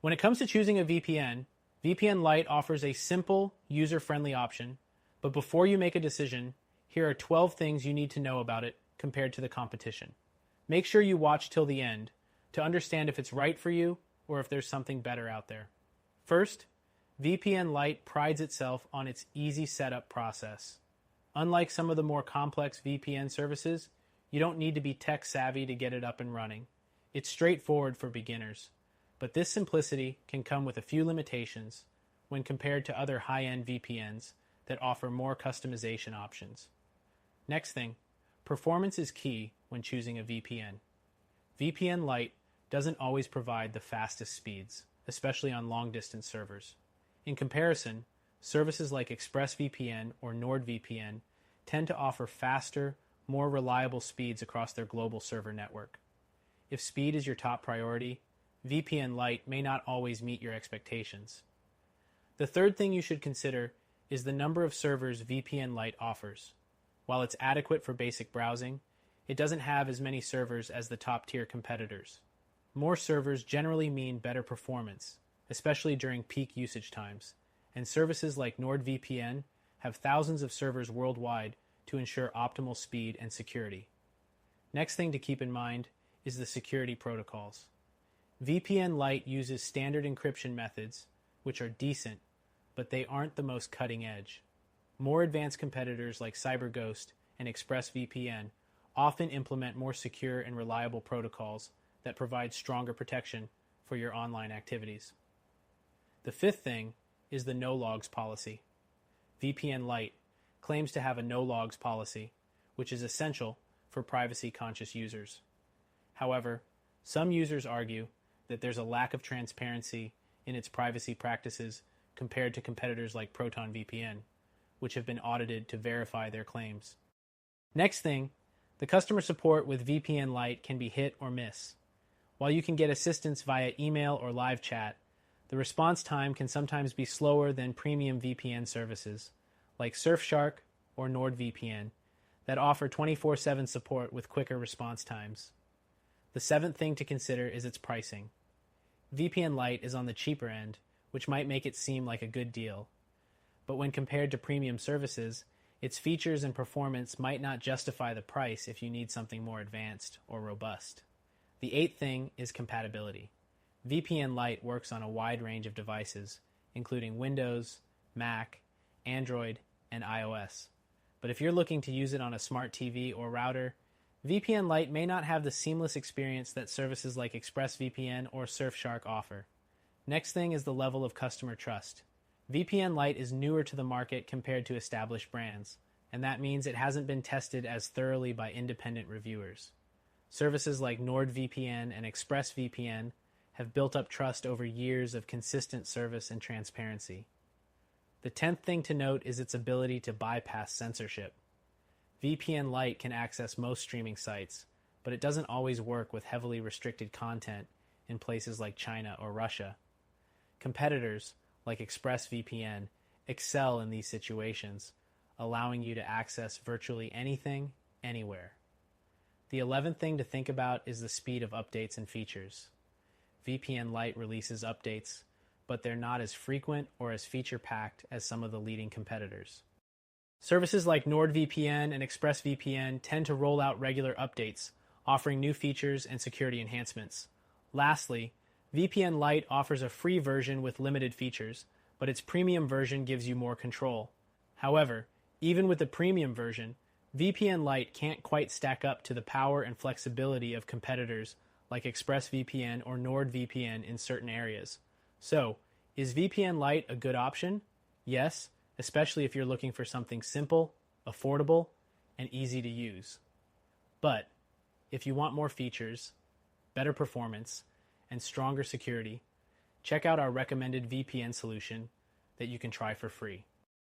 When it comes to choosing a VPN, VPN Lite offers a simple, user-friendly option, but before you make a decision, here are 12 things you need to know about it compared to the competition. Make sure you watch till the end to understand if it's right for you or if there's something better out there. First, VPN Lite prides itself on its easy setup process. Unlike some of the more complex VPN services, you don't need to be tech savvy to get it up and running. It's straightforward for beginners, but this simplicity can come with a few limitations when compared to other high-end VPNs that offer more customization options. Next thing, performance is key when choosing a VPN. VPN Lite doesn't always provide the fastest speeds, especially on long-distance servers. In comparison, services like ExpressVPN or NordVPN tend to offer faster, more reliable speeds across their global server network. If speed is your top priority, VPN Lite may not always meet your expectations. The third thing you should consider is the number of servers VPN Lite offers. While it's adequate for basic browsing, it doesn't have as many servers as the top-tier competitors. More servers generally mean better performance, especially during peak usage times, and services like NordVPN have thousands of servers worldwide to ensure optimal speed and security. Next thing to keep in mind is the security protocols. VPN Lite uses standard encryption methods, which are decent, but they aren't the most cutting edge. More advanced competitors like CyberGhost and ExpressVPN often implement more secure and reliable protocols that provide stronger protection for your online activities. The fifth thing is the no logs policy. VPN Lite claims to have a no logs policy, which is essential for privacy-conscious users. However, some users argue that there's a lack of transparency in its privacy practices compared to competitors like ProtonVPN, which have been audited to verify their claims. Next thing, the customer support with VPN Lite can be hit or miss. While you can get assistance via email or live chat, the response time can sometimes be slower than premium VPN services, like Surfshark or NordVPN, that offer 24/7 support with quicker response times. The seventh thing to consider is its pricing. VPN Lite is on the cheaper end, which might make it seem like a good deal. But when compared to premium services, its features and performance might not justify the price if you need something more advanced or robust. The eighth thing is compatibility. VPN Lite works on a wide range of devices, including Windows, Mac, Android, and iOS. But if you're looking to use it on a smart TV or router, VPN Lite may not have the seamless experience that services like ExpressVPN or Surfshark offer. Next thing is the level of customer trust. VPN Lite is newer to the market compared to established brands, and that means it hasn't been tested as thoroughly by independent reviewers. Services like NordVPN and ExpressVPN have built up trust over years of consistent service and transparency. The 10th thing to note is its ability to bypass censorship. VPN Lite can access most streaming sites, but it doesn't always work with heavily restricted content in places like China or Russia. Competitors, like ExpressVPN, excel in these situations, allowing you to access virtually anything, anywhere. The 11th thing to think about is the speed of updates and features. VPN Lite releases updates, but they're not as frequent or as feature-packed as some of the leading competitors. Services like NordVPN and ExpressVPN tend to roll out regular updates, offering new features and security enhancements. Lastly, VPN Lite offers a free version with limited features, but its premium version gives you more control. However, even with the premium version, VPN Lite can't quite stack up to the power and flexibility of competitors like ExpressVPN or NordVPN in certain areas. So, is VPN Lite a good option? Yes, especially if you're looking for something simple, affordable, and easy to use. But if you want more features, better performance, and stronger security, check out our recommended VPN solution that you can try for free.